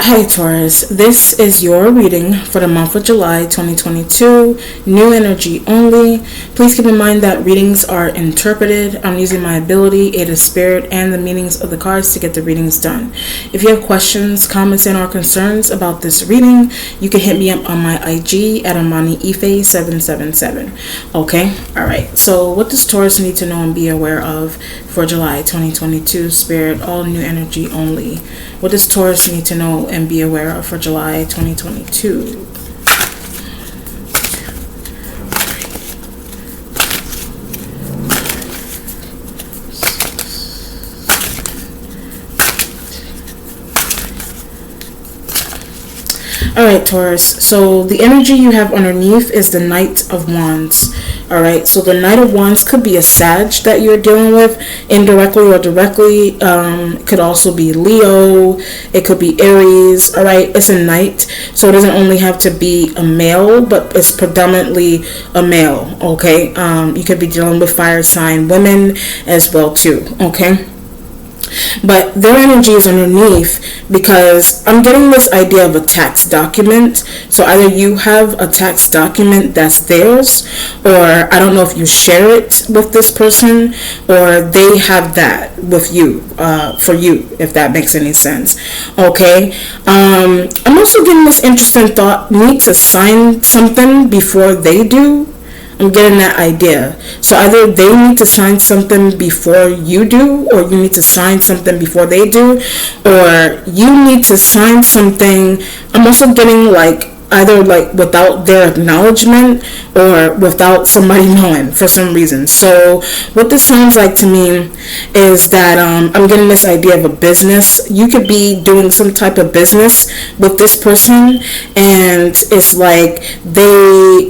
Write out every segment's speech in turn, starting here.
Hi Taurus, this is your reading for the month of July 2022, new energy only. Please keep in mind that readings are interpreted. I'm using my ability, aid of spirit, and the meanings of the cards to get the readings done. If you have questions, comments, and or concerns about this reading, you can hit me up on my IG at Amani 777. Okay? Alright, so what does Taurus need to know and be aware of for July 2022, spirit, all new energy only? What does Taurus need to know and be aware of for July 2022? Alright, Taurus, so the energy you have underneath is the Knight of Wands. Alright, so the Knight of Wands could be a Sag that you're dealing with, indirectly or directly. It could also be Leo, it could be Aries. Alright, it's a Knight, so it doesn't only have to be a male, but it's predominantly a male. Okay, you could be dealing with fire sign women as well too. Okay, but their energy is underneath because I'm getting this idea of a tax document. So either you have a tax document that's theirs, or I don't know if you share it with this person, or they have that with you, for you, if that makes any sense. Okay, I'm also getting this interesting thought, need to sign something before they do. I'm getting that idea. So either they need to sign something before you do, or you need to sign something before they do, or you need to sign something. I'm also getting like either like without their acknowledgement or without somebody knowing for some reason. So what this sounds like to me is that I'm getting this idea of a business. You could be doing some type of business with this person, and it's like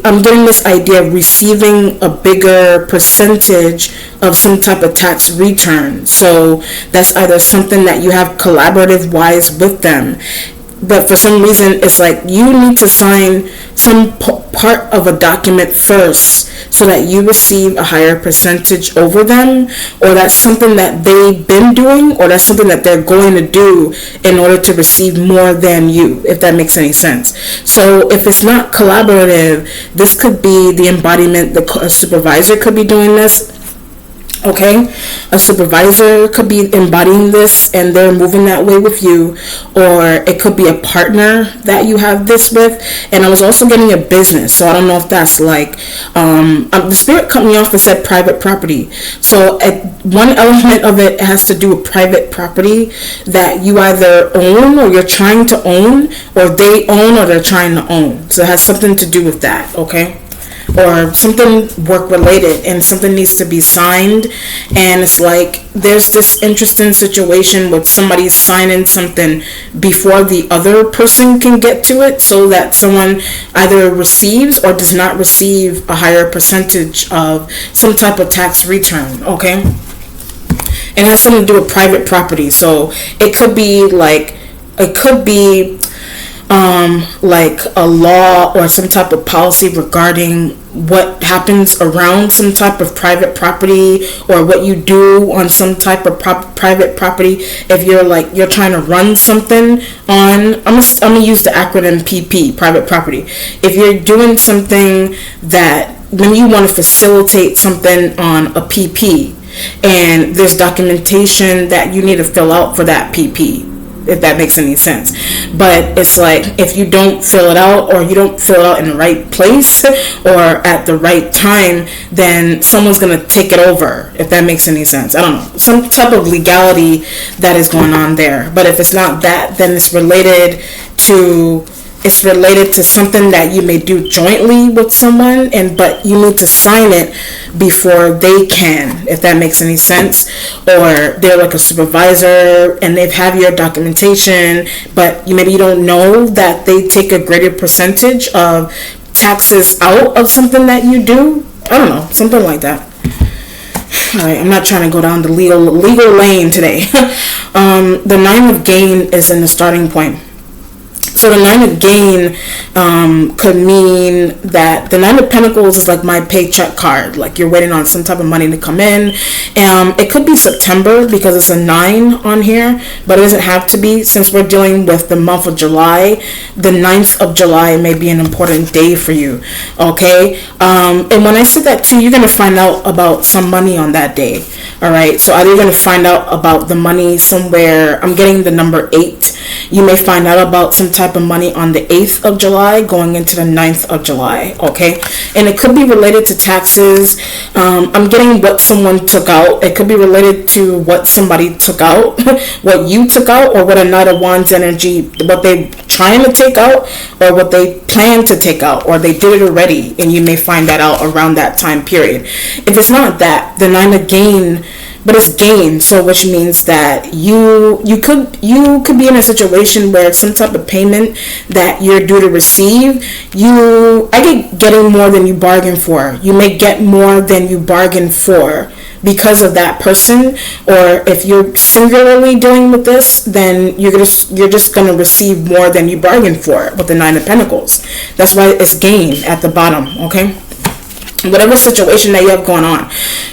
I'm getting this idea of receiving a bigger percentage of some type of tax return. So that's either something that you have collaborative wise with them, but for some reason it's like you need to sign some part of a document first so that you receive a higher percentage over them, or that's something that they've been doing, or that's something that they're going to do in order to receive more than you, if that makes any sense. So if it's not collaborative, this could be the embodiment, the supervisor could be doing this. Okay, a supervisor could be embodying this and they're moving that way with you, or it could be a partner that you have this with. And I was also getting a business, so I don't know if that's like the spirit cut me off and said private property. So one element of it has to do with private property that you either own, or you're trying to own, or they own, or they're trying to own. So it has something to do with that. Okay, or something work related, and something needs to be signed, and it's like there's this interesting situation with somebody signing something before the other person can get to it, so that someone either receives or does not receive a higher percentage of some type of tax return. Okay, it has something to do with private property. So it could be like like a law or some type of policy regarding what happens around some type of private property, or what you do on some type of private property. If you're trying to run something on, I'm gonna use the acronym PP, private property. If you're doing something that when you want to facilitate something on a PP, and there's documentation that you need to fill out for that PP, if that makes any sense. But it's like if you don't fill it out, or you don't fill it out in the right place or at the right time, then someone's gonna take it over, if that makes any sense. I don't know, some type of legality that is going on there. But if it's not that, then it's related to something that you may do jointly with someone, but you need to sign it before they can, if that makes any sense. Or they're like a supervisor and they've have your documentation, but maybe you don't know that they take a greater percentage of taxes out of something that you do. I don't know, something like that. Alright, I'm not trying to go down the legal lane today. The 9 of Gain is in the starting point. So the Nine of Gain could mean that the Nine of Pentacles is like my paycheck card. Like you're waiting on some type of money to come in. It could be September because it's a 9 on here, but it doesn't have to be. Since we're dealing with the month of July, the 9th of July may be an important day for you. Okay? And when I said that too, you're going to find out about some money on that day. All right? So either you're going to find out about the money somewhere. I'm getting the number 8. You may find out about some type of money on the 8th of July going into the 9th of July, okay? And it could be related to taxes. I'm getting what someone took out. It could be related to what somebody took out, what you took out, or what a Knight of Wands energy, what they're trying to take out, or what they plan to take out, or they did it already, and you may find that out around that time period. If it's not that, the Nine of Gain, but it's gain, so which means that you could be in a situation where it's some type of payment that you're due to receive. I get getting more than you bargained for. You may get more than you bargained for because of that person, or if you're singularly dealing with this, then you're just gonna receive more than you bargained for with the Nine of Pentacles. That's why it's gain at the bottom, okay? Whatever situation that you have going on,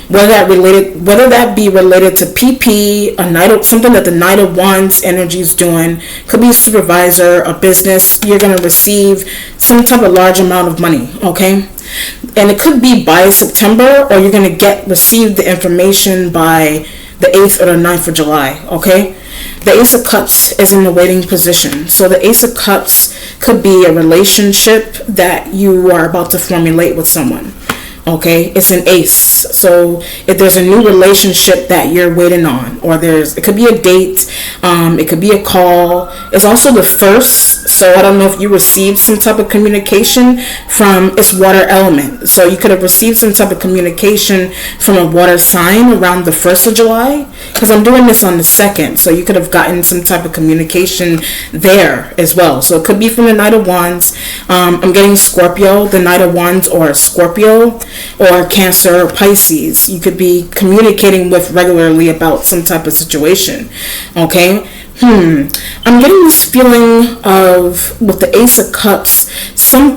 whether that be related to PP, something that the Knight of Wands energy is doing, could be a supervisor, a business, you're going to receive some type of large amount of money, okay? And it could be by September, or you're going to receive the information by the 8th or the 9th of July, okay? The Ace of Cups is in the waiting position. So the Ace of Cups could be a relationship that you are about to formulate with someone. Okay, it's an ace. So if there's a new relationship that you're waiting on, or it could be a date, it could be a call. It's also the first. So I don't know if you received some type of communication from its water element. So you could have received some type of communication from a water sign around the 1st of July, because I'm doing this on the 2nd. So you could have gotten some type of communication there as well. So it could be from the Knight of Wands. I'm getting Scorpio, the Knight of Wands, or Scorpio, or Cancer or Pisces. You could be communicating with regularly about some type of situation. Okay? I'm getting this feeling of, with the Ace of Cups, I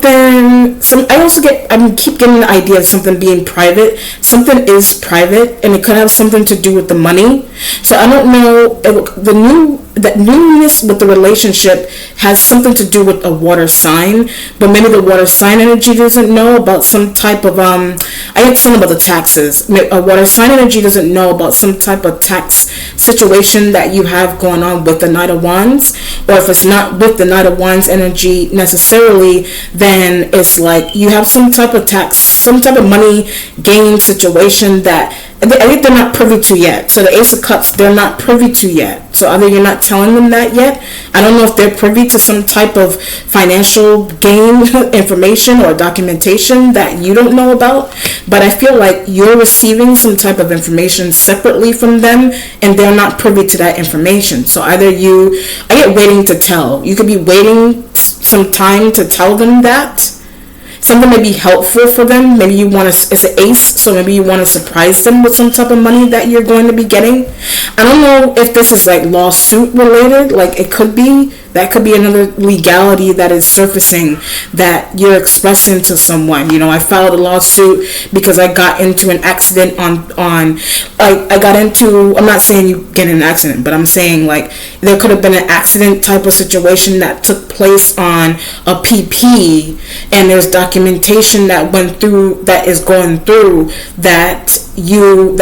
keep getting the idea of something being private. Something is private, and it could have something to do with the money. So I don't know, that newness with the relationship has something to do with a water sign, but maybe the water sign energy doesn't know about some type of, I get something about the taxes. A water sign energy doesn't know about some type of tax situation that you have going on with the Knight of Wands, or if it's not with the Knight of Wands energy necessarily, then it's like you have some type of tax, some type of money gain situation that I think they're not privy to yet. So the Ace of Cups, they're not privy to yet. So either you're not telling them that yet. I don't know if they're privy to some type of financial gain information or documentation that you don't know about. But I feel like you're receiving some type of information separately from them, and they're not privy to that information. So I get waiting to tell. You could be waiting some time to tell them that. Something may be helpful for them. Maybe it's an ace, so maybe you want to surprise them with some type of money that you're going to be getting. I don't know if this is like lawsuit related, like it could be. That could be another legality that is surfacing that you're expressing to someone. You know, I filed a lawsuit because I got into an accident I'm not saying you get in an accident, but I'm saying like there could have been an accident type of situation that took place on a PP, and there's documentation that is going through that you're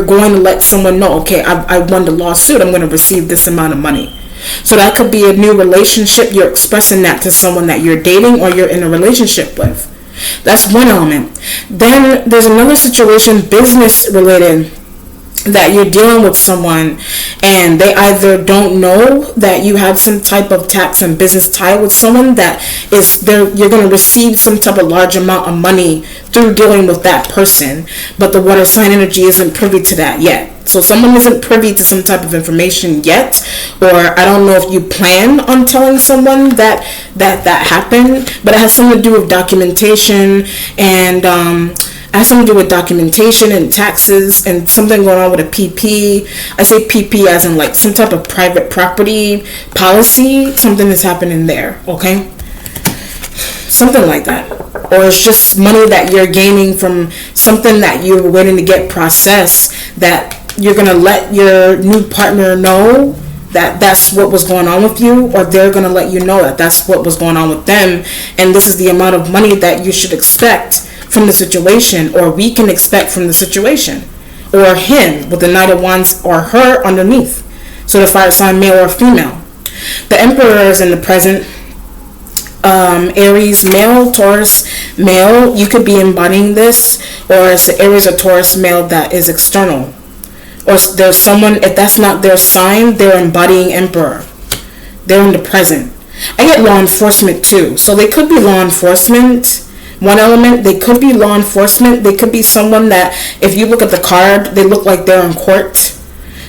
going to let someone know, okay, I won the lawsuit, I'm going to receive this amount of money. So that could be a new relationship. You're expressing that to someone that you're dating or you're in a relationship with. That's one element. Then there's another situation, business related, that you're dealing with someone and they either don't know that you have some type of tax and business tie with someone that you're going to receive some type of large amount of money through dealing with that person, but the water sign energy isn't privy to that yet. So someone isn't privy to some type of information yet, or I don't know if you plan on telling someone that happened, but it has something to do with documentation and has something to do with documentation and taxes and something going on with a PP. I say PP as in like some type of private property policy. Something is happening there, okay? Something like that. Or it's just money that you're gaining from something that you're waiting to get processed, that you're going to let your new partner know that that's what was going on with you, or they're going to let you know that that's what was going on with them, and this is the amount of money that you should expect from the situation, or we can expect from the situation, or him with the Knight of Wands, or her underneath. So the fire sign, male or female. The Emperor is in the present. Aries male, Taurus male, you could be embodying this, or it's the Aries or Taurus male that is external, or there's someone, if that's not their sign, they're embodying Emperor. They're in the present. I get law enforcement too, so they could be law enforcement. One element, they could be law enforcement. They could be someone that, if you look at the card, they look like they're in court.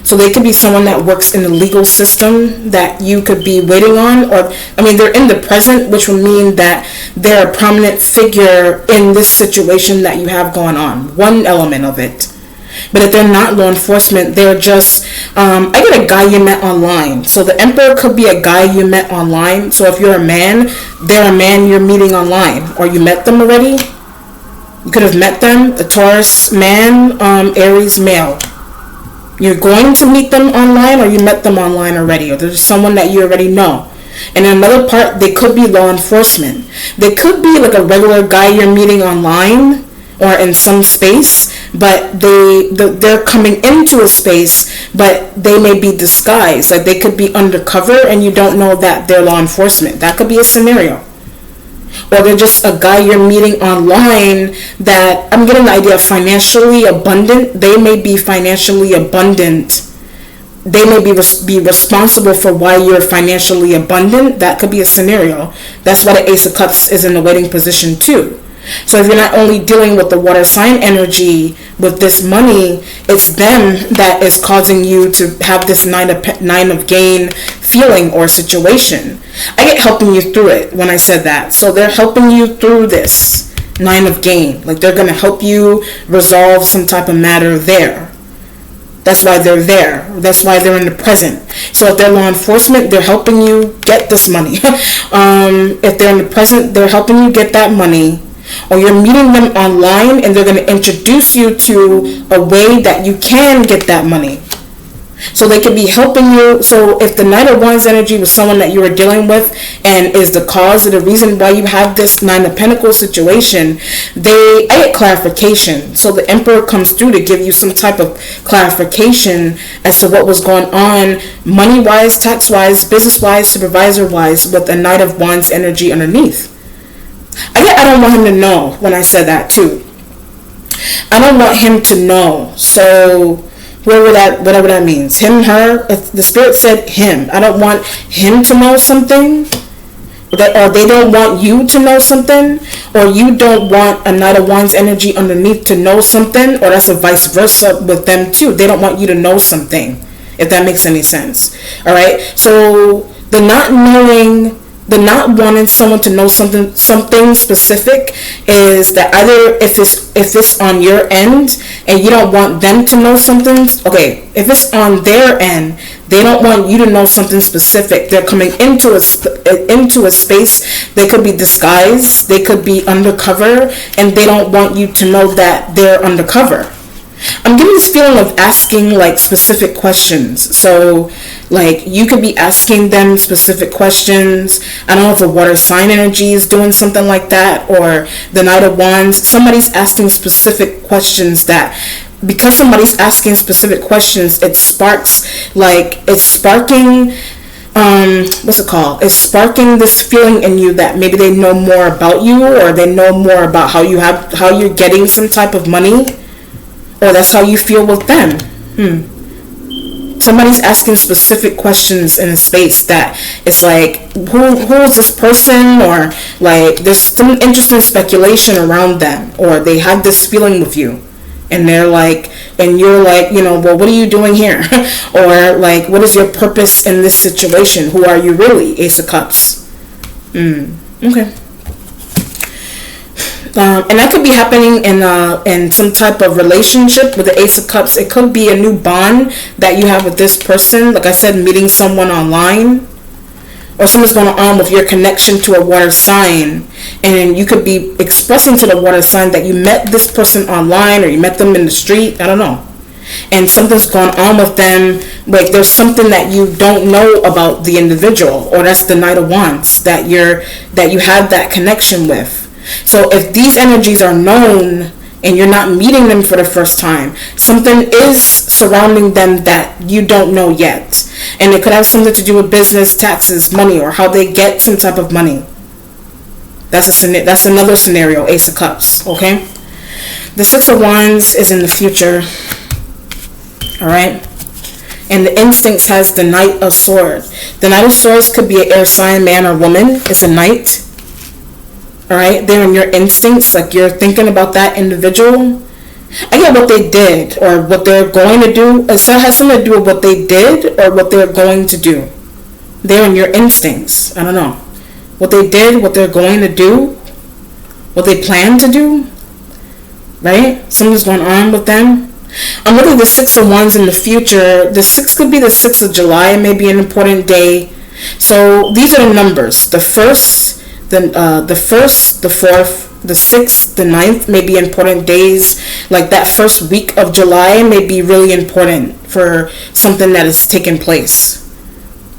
So they could be someone that works in the legal system that you could be waiting on, or, I mean, they're in the present, which would mean that they're a prominent figure in this situation that you have going on. One element of it. But if they're not law enforcement, they're just, I get a guy you met online. So the Emperor could be a guy you met online. So if you're a man, they're a man you're meeting online, or you met them already. You could have met them. The Taurus man, Aries male. You're going to meet them online, or you met them online already, or there's someone that you already know. And in another part, they could be law enforcement. They could be like a regular guy you're meeting online or in some space, but they're coming into a space, but they may be disguised. Like they could be undercover and you don't know that they're law enforcement. That could be a scenario. Or they're just a guy you're meeting online that, I'm getting the idea of financially abundant. They may be financially abundant. They may be responsible for why you're financially abundant. That could be a scenario. That's why the Ace of Cups is in the waiting position too. So if you're not only dealing with the water sign energy with this money, it's them that is causing you to have this nine of gain feeling or situation. I get helping you through it when I said that. So they're helping you through this nine of gain. Like they're going to help you resolve some type of matter there. That's why they're there. That's why they're in the present. So if they're law enforcement, they're helping you get this money. If they're in the present, they're helping you get that money. Or you're meeting them online and they're going to introduce you to a way that you can get that money. So they could be helping you. So if the Knight of Wands energy was someone that you were dealing with and is the cause of the reason why you have this Nine of Pentacles situation, I get clarification. So the Emperor comes through to give you some type of clarification as to what was going on money-wise, tax-wise, business-wise, supervisor-wise with the Knight of Wands energy underneath. I don't want him to know when I said that too. I don't want him to know. So whatever that means. Him, her, if the spirit said him. I don't want him to know something. Or they don't want you to know something. Or you don't want a Knight of Wands energy underneath to know something. Or that's a vice versa with them too. They don't want you to know something. If that makes any sense. Alright? So the not wanting someone to know something specific is that either if it's on your end and you don't want them to know something, okay, if it's on their end, they don't want you to know something specific. They're coming into a space. They could be disguised, they could be undercover, and they don't want you to know that they're undercover. I'm getting this feeling of asking like specific questions. So like you could be asking them specific questions. I don't know if a water sign energy is doing something like that, or the Knight of Wands. Somebody's asking specific questions that, because somebody's asking specific questions, it's sparking it's sparking this feeling in you that maybe they know more about you, or they know more about how you're getting some type of money. Or that's how you feel with them. Somebody's asking specific questions in a space that it's like, who is this person? Or like there's some interesting speculation around them. Or they have this feeling with you. And they're like, and you're like, well, what are you doing here? Or like, what is your purpose in this situation? Who are you really? Ace of Cups. Okay. And that could be happening in some type of relationship with the Ace of Cups. It could be a new bond that you have with this person. Like I said, meeting someone online, or something's going on with your connection to a water sign, and you could be expressing to the water sign that you met this person online, or you met them in the street. I don't know. And something's going on with them, like there's something that you don't know about the individual, or that's the Knight of Wands that you have that connection with. So if these energies are known and you're not meeting them for the first time, something is surrounding them that you don't know yet. And it could have something to do with business, taxes, money, or how they get some type of money. That's another scenario, Ace of Cups, okay? The Six of Wands is in the future, all right? And the instincts has the Knight of Swords. The Knight of Swords could be an air sign, man or woman. It's a knight. All right, they're in your instincts, like you're thinking about that individual. I get what they did or what they're going to do. It has something to do with what they did or what they're going to do. They're in your instincts. I don't know. What they did, what they're going to do, what they plan to do, right? Something's going on with them. I'm looking at the Six of Wands in the future. The 6 could be the 6th of July, maybe an important day. So these are the numbers. The first, the 4th, the 6th, the 9th may be important days. Like that first week of July may be really important for something that is taking place.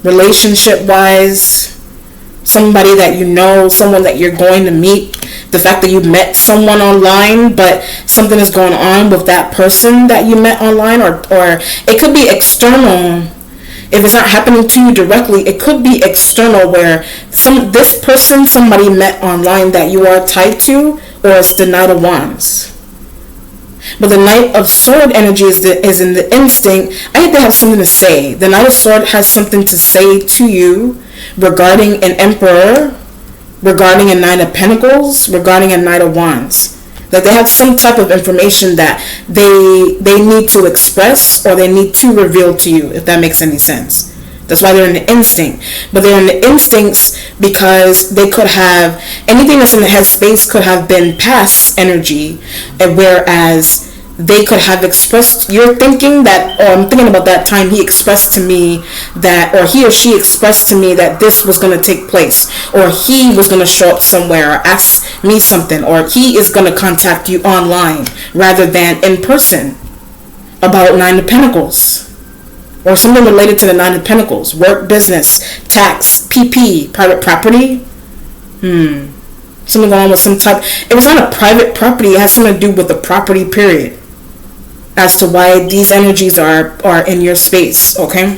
Relationship wise, somebody that you know, someone that you're going to meet. The fact that you met someone online, but something is going on with that person that you met online, or it could be external. If it's not happening to you directly, it could be external, where this person somebody met online that you are tied to, or it's the Knight of Wands. But the Knight of Sword energy is in the instinct. I think they have something to say. The Knight of Sword has something to say to you regarding an Emperor, regarding a Nine of Pentacles, regarding a Knight of Wands. Like they have some type of information that they need to express, or they need to reveal to you, if that makes any sense. That's why they're in the instinct. But they're in the instincts because they could have, anything that's in the headspace could have been past energy, and whereas they could have expressed, you're thinking that, oh, I'm thinking about that time he expressed to me that, or he or she expressed to me that this was going to take place, or he was going to show up somewhere or ask me something, or he is going to contact you online rather than in person about Nine of Pentacles, or something related to the Nine of Pentacles, work, business, tax, PP, private property. Something going on with some type. If it's not a private property, it has something to do with the property, period, as to why these energies are in your space, okay?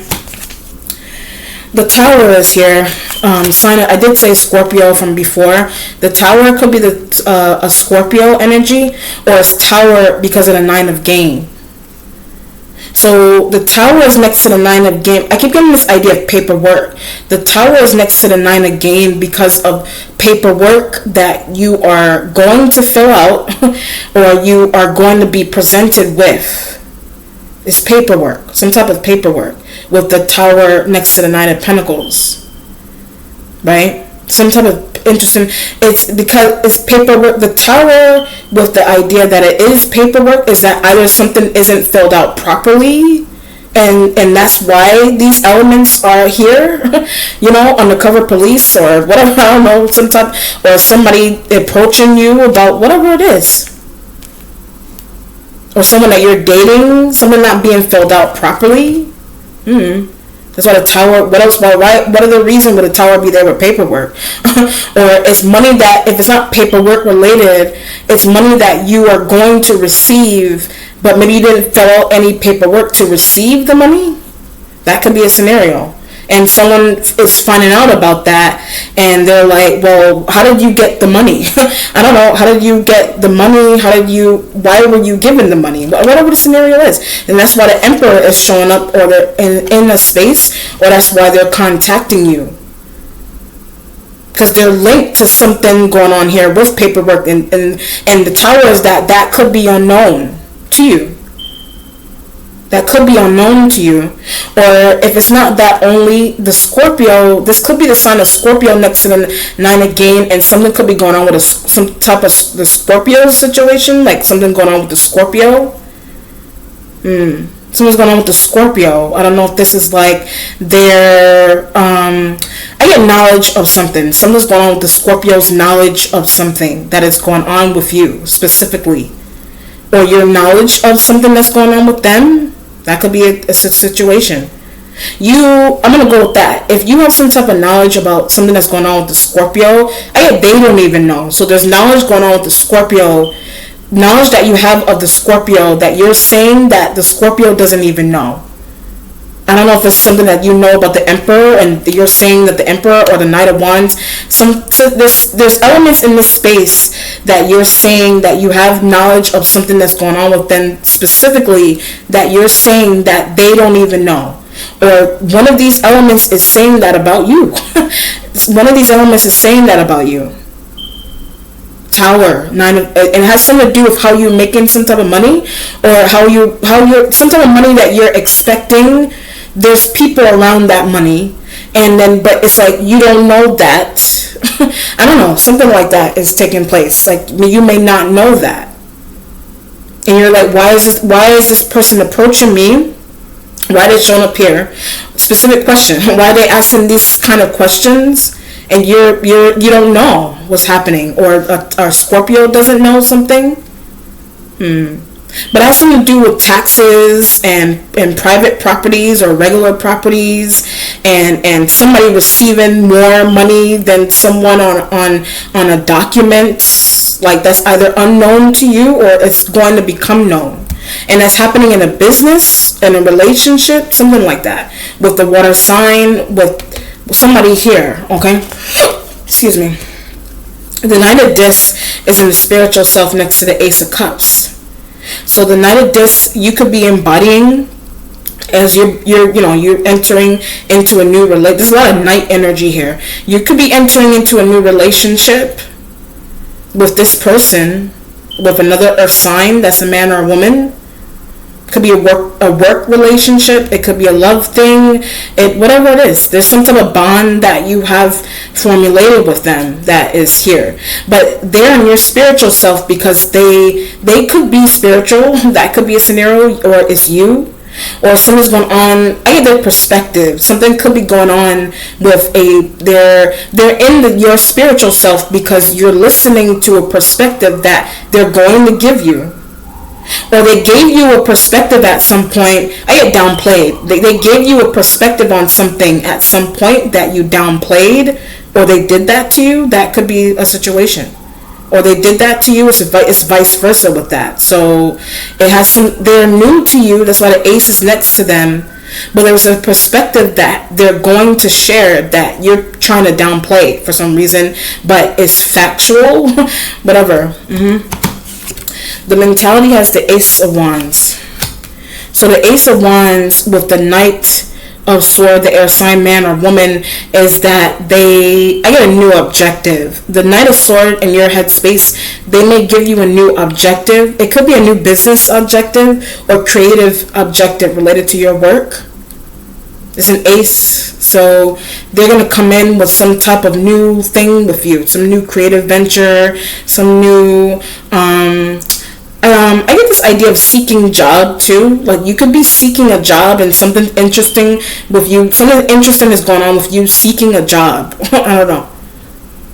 The Tower is here. Sign. I did say Scorpio from before. The Tower could be a Scorpio energy, or it's Tower because of the Nine of Game. So the Tower is next to the Nine of Game. I keep getting this idea of paperwork. The Tower is next to the Nine of Game because of paperwork that you are going to fill out or you are going to be presented with. It's paperwork, some type of paperwork, with the Tower next to the Nine of Pentacles, right? Some type of interesting, it's because it's paperwork. The Tower, with the idea that it is paperwork, is that either something isn't filled out properly, and that's why these elements are here, you know, undercover police or whatever, I don't know, some type, or somebody approaching you about whatever it is, or someone that you're dating, someone not being filled out properly. That's why the Tower, what else, what other reason would the Tower be there with paperwork? Or it's money that, if it's not paperwork related, it's money that you are going to receive, but maybe you didn't fill out any paperwork to receive the money. That could be a scenario. And someone is finding out about that, and they're like, well, how did you get the money? I don't know, how did you get the money? Why were you given the money? Whatever the scenario is. And that's why the Emperor is showing up, or they're in a space, or that's why they're contacting you. Because they're linked to something going on here with paperwork, and the Tower is that could be unknown to you. that could be unknown to you. Or if it's not that only, the Scorpio, this could be the sign of Scorpio next to the nine again, and something could be going on with some type of the Scorpio situation, like something going on with the Scorpio. Something's going on with the Scorpio. I don't know if this is like their I get knowledge of something. Something's going on with the Scorpio's knowledge of something that is going on with you specifically, or your knowledge of something that's going on with them. That could be a situation. I'm gonna go with that. If you have some type of knowledge about something that's going on with the Scorpio, they don't even know. So there's knowledge going on with the Scorpio, knowledge that you have of the Scorpio that you're saying that the Scorpio doesn't even know. I don't know if it's something that you know about the Emperor, and you're saying that the Emperor or the Knight of Wands, there's elements in this space that you're saying that you have knowledge of something that's going on with them specifically, that you're saying that they don't even know. Or one of these elements is saying that about you. One of these elements is saying that about you. Tower, it has something to do with how you're making some type of money, or how you're some type of money that you're expecting. There's people around that money, and then but it's like you don't know that. I don't know, something like that is taking place. Like you may not know that, and you're like, why is this person approaching me? Why are they showing up here? Specific question. Why are they asking these kind of questions? And you don't know what's happening, or a Scorpio doesn't know something. But it has something to do with taxes and private properties or regular properties, and somebody receiving more money than someone on a document, like that's either unknown to you or it's going to become known. And that's happening in a business, in a relationship, something like that. With the water sign, with somebody here, okay? Excuse me. The Knight of Discs is in the spiritual self next to the Ace of Cups. So the Knight of Discs, you could be embodying as you're entering into a new relationship. There's a lot of night energy here. You could be entering into a new relationship with this person, with another earth sign that's a man or a woman. It could be a work relationship. It could be a love thing. Whatever it is, there's some type of bond that you have formulated with them that is here. But they're in your spiritual self because they could be spiritual. That could be a scenario, or it's you. Or something's going on. I get their perspective. Something could be going on with they're in your spiritual self because you're listening to a perspective that they're going to give you. Or they gave you a perspective at some point. I get downplayed. They gave you a perspective on something at some point that you downplayed, or they did that to you. That could be a situation. Or they did that to you. It's vice versa with that. So they're new to you. That's why the Ace is next to them. But there's a perspective that they're going to share that you're trying to downplay for some reason, but it's factual. Whatever. The mentality has the Ace of Wands. So the Ace of Wands with the Knight of Swords, the air sign man or woman, is that I get a new objective. The Knight of Swords in your headspace, they may give you a new objective. It could be a new business objective or creative objective related to your work. It's an ace, so they're going to come in with some type of new thing with you, some new creative venture, some new I get this idea of seeking job too. Like you could be seeking a job and something interesting with you. Something interesting is going on with you seeking a job. I don't know.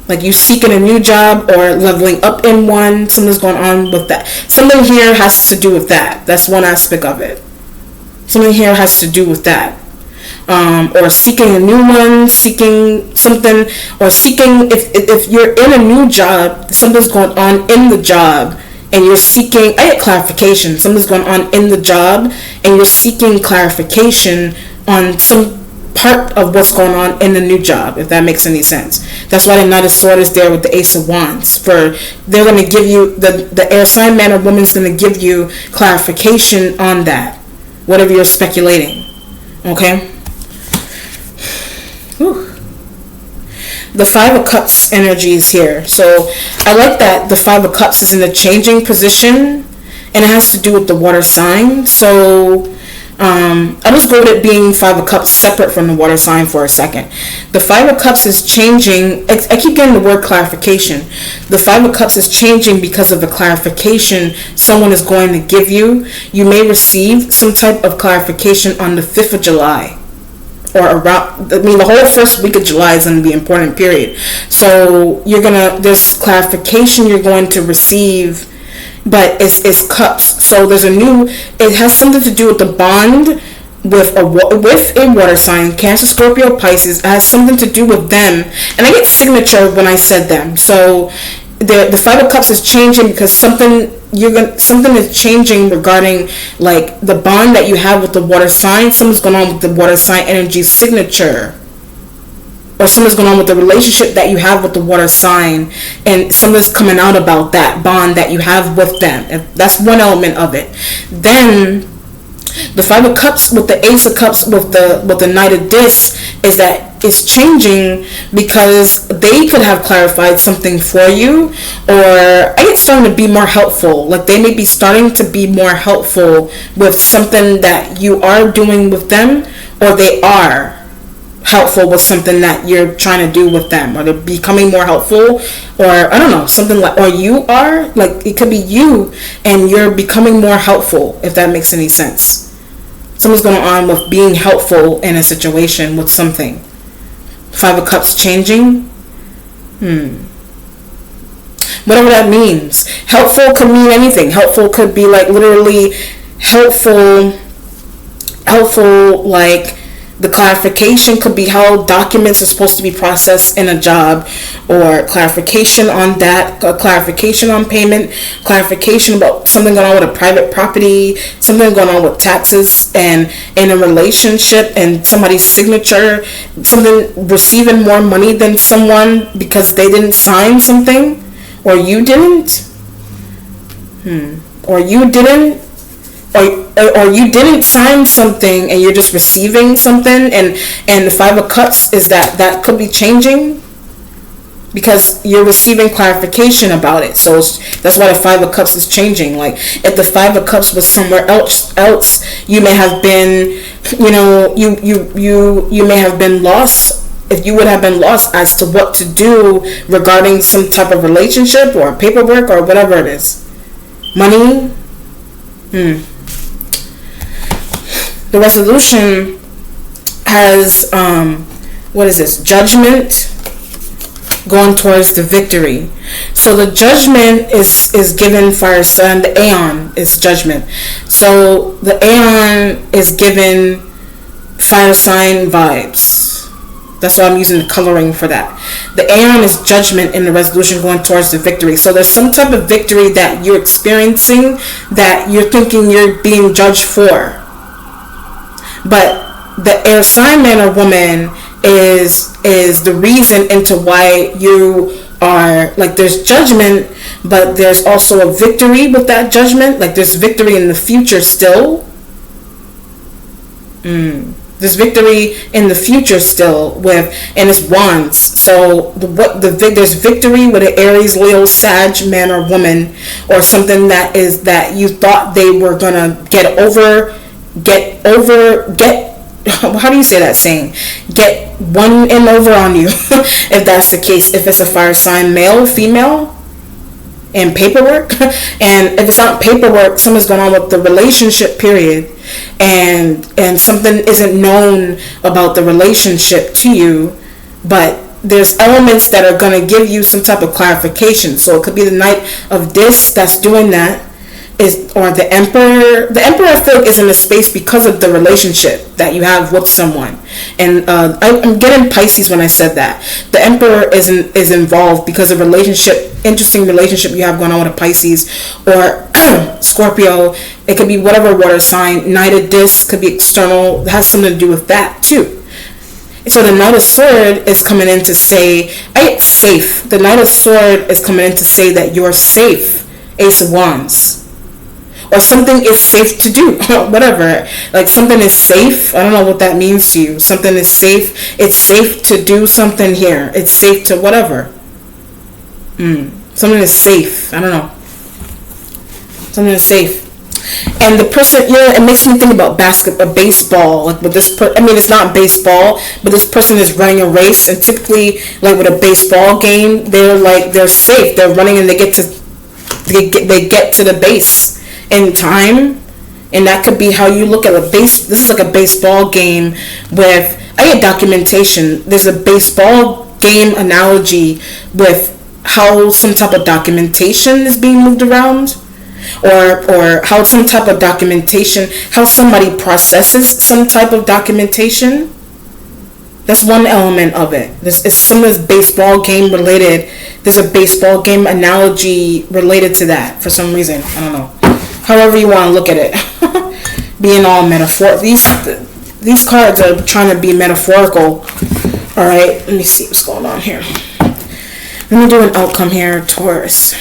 Like you seeking a new job or leveling up in one. Something's going on with that. Something here has to do with that. That's one aspect of it. Something here has to do with that. Or seeking a new one, seeking something, or seeking, if you're in a new job, something's going on in the job. And you're seeking, I get clarification. Something's going on in the job, and you're seeking clarification on some part of what's going on in the new job, if that makes any sense. That's why the Knight of Swords is there with the Ace of Wands. They're going to give you, the air sign man or woman's going to give you clarification on that, whatever you're speculating. Okay? Whew. The Five of Cups energy is here. So I like that the Five of Cups is in a changing position, and it has to do with the water sign. So I'll just go with it being Five of Cups separate from the water sign for a second. The Five of Cups is changing. I keep getting the word clarification. The Five of Cups is changing because of the clarification someone is going to give you. You may receive some type of clarification on the 5th of July. Or around, the whole first week of July is going to be an important period. So there's clarification you're going to receive, but it's cups. So it has something to do with the bond with a water sign, Cancer, Scorpio, Pisces. It has something to do with them, and I get signature when I said them. So the Five of Cups is changing because something is changing regarding like the bond that you have with the water sign. Something's going on with the water sign energy signature, or something's going on with the relationship that you have with the water sign, and something's coming out about that bond that you have with them. If that's one element of it. Then the Five of Cups with the Ace of Cups with the Knight of Discs is that it's changing because they could have clarified something for you, or it's starting to be more helpful. Like they may be starting to be more helpful with something that you are doing with them, or they are helpful with something that you're trying to do with them, or they're becoming more helpful, or I don't know, something like, or you are, like it could be you and you're becoming more helpful, if that makes any sense. Something's going on with being helpful in a situation with something. Five of Cups changing. Whatever that means. Helpful could mean anything. Helpful could be like literally helpful like the clarification could be how documents are supposed to be processed in a job, or clarification on that, clarification on payment, clarification about something going on with a private property, something going on with taxes and in a relationship and somebody's signature, something receiving more money than someone because they didn't sign something, or you didn't, or you didn't. Or you didn't sign something and you're just receiving something, and the Five of Cups is that could be changing because you're receiving clarification about it. So that's why the Five of Cups is changing. Like if the Five of Cups was somewhere else you may have been, you may have been lost. If you would have been lost as to what to do regarding some type of relationship or paperwork or whatever it is, money. The resolution has, Judgment going towards the victory. So the Judgment is given fire sign. The Aeon is Judgment. So the Aeon is given fire sign vibes. That's why I'm using the coloring for that. The Aeon is Judgment in the resolution going towards the victory. So there's some type of victory that you're experiencing that you're thinking you're being judged for. But the air sign man or woman is the reason into why you are, like, there's judgment, but there's also a victory with that judgment. Like there's victory in the future still. There's victory in the future still and it's wands. So there's victory with an Aries, Leo, Sag man or woman, or something that you thought they were gonna get over, how do you say that saying? Get one and over on you, if that's the case. If it's a fire sign, male, female, and paperwork, and if it's not paperwork, something's going on with the relationship period, and something isn't known about the relationship to you, but there's elements that are going to give you some type of clarification. So it could be the Knight of Discs that's doing that, or the Emperor. The Emperor, I feel like, is in a space because of the relationship that you have with someone. And I'm getting Pisces when I said that. The Emperor is involved because of interesting relationship you have going on with a Pisces or Scorpio. It could be whatever water sign. Knight of Discs could be external. It has something to do with that too. So the Knight of Sword is coming in to say, it's safe. The Knight of Sword is coming in to say that you're safe. Ace of Wands. Or something is safe to do. Whatever. Like something is safe. I don't know what that means to you. Something is safe. It's safe to do something here. It's safe to whatever. Something is safe. I don't know. Something is safe. And the person, it makes me think about baseball. Like with this, I mean, it's not baseball, but this person is running a race, and typically, like with a baseball game, they're safe. They're running, and they get to the base in time, and that could be how you look at a base. This is like a baseball game with I get documentation. There's a baseball game analogy with how some type of documentation is being moved around, or how some type of documentation, how somebody processes some type of documentation. That's one element of it. This is some of this baseball game related. There's a baseball game analogy related to that for some reason. I don't know. However you want to look at it. Being all metaphor. These cards are trying to be metaphorical. All right. Let me see what's going on here. Let me do an outcome here, Taurus.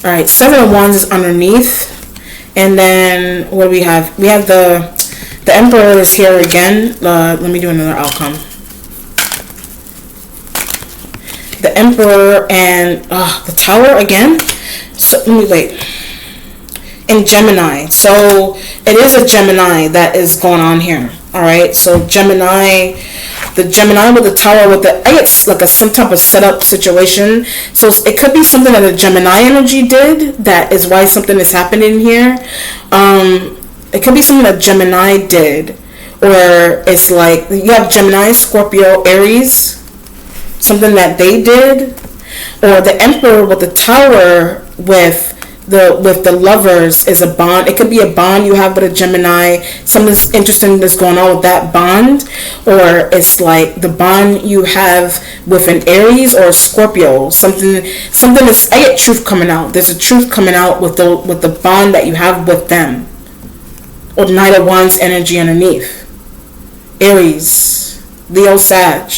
All right, 7 of Wands is underneath, and then what do we have? We have the Emperor is here again. Let me do another outcome. The Emperor and the Tower again. So let me wait. In Gemini, so it is a Gemini that is going on here. All right, so Gemini. The Gemini with the Tower with it's like some type of setup situation. So it could be something that the Gemini energy did. That is why something is happening here. It could be something that Gemini did, or it's like you have Gemini, Scorpio, Aries, something that they did, or the Emperor with the Tower with the Lovers is a bond. It could be a bond you have with a Gemini. Something interesting that's going on with that bond, or it's like the bond you have with an Aries or a Scorpio. Something is. I get truth coming out. There's a truth coming out with the bond that you have with them. Or the Knight of Wands energy underneath. Aries, Leo, Sag.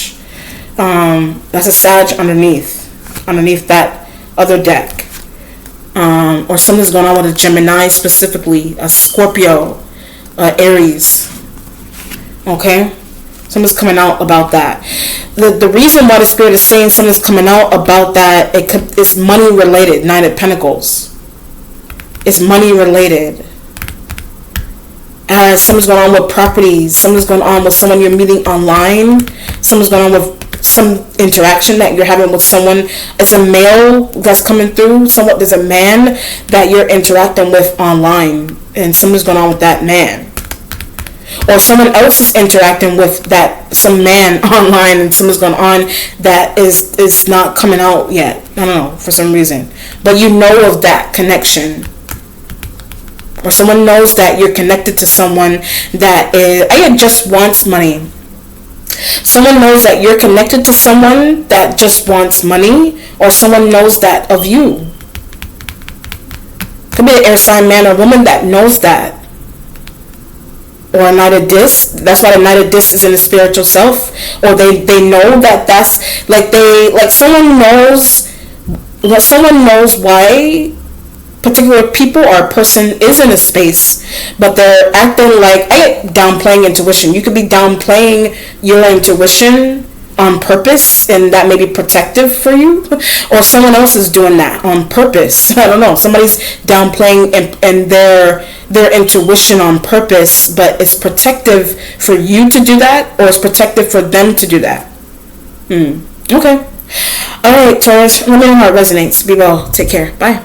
That's a Sag underneath that other deck. Or something's going on with a Gemini, specifically a Scorpio, Aries. Okay, something's coming out about that. The reason why the Spirit is saying something's coming out about that, it's money related. Nine of Pentacles. It's money related. Something's going on with properties. Something's going on with someone you're meeting online. Something's going on with some interaction that you're having with someone. It's a male that's coming through. There's a man that you're interacting with online, and something's going on with that man. Or someone else is interacting with some man online, and something's going on that is not coming out yet. I don't know, for some reason. But you know of that connection. Or someone knows that you're connected to someone that just wants money. Someone knows that you're connected to someone that just wants money, or someone knows that of you. Could be an air sign man or woman that knows that. Or a Knight of Discs. That's why the Knight of Discs is in the spiritual self. Or they know that's someone knows why particular people or a person is in a space, but they're acting like downplaying intuition. You could be downplaying your intuition on purpose, and that may be protective for you, or someone else is doing that on purpose. I don't know. Somebody's downplaying and their intuition on purpose, but it's protective for you to do that, or it's protective for them to do that. Okay. All right, Taurus. Let me know how it resonates. Be well. Take care. Bye.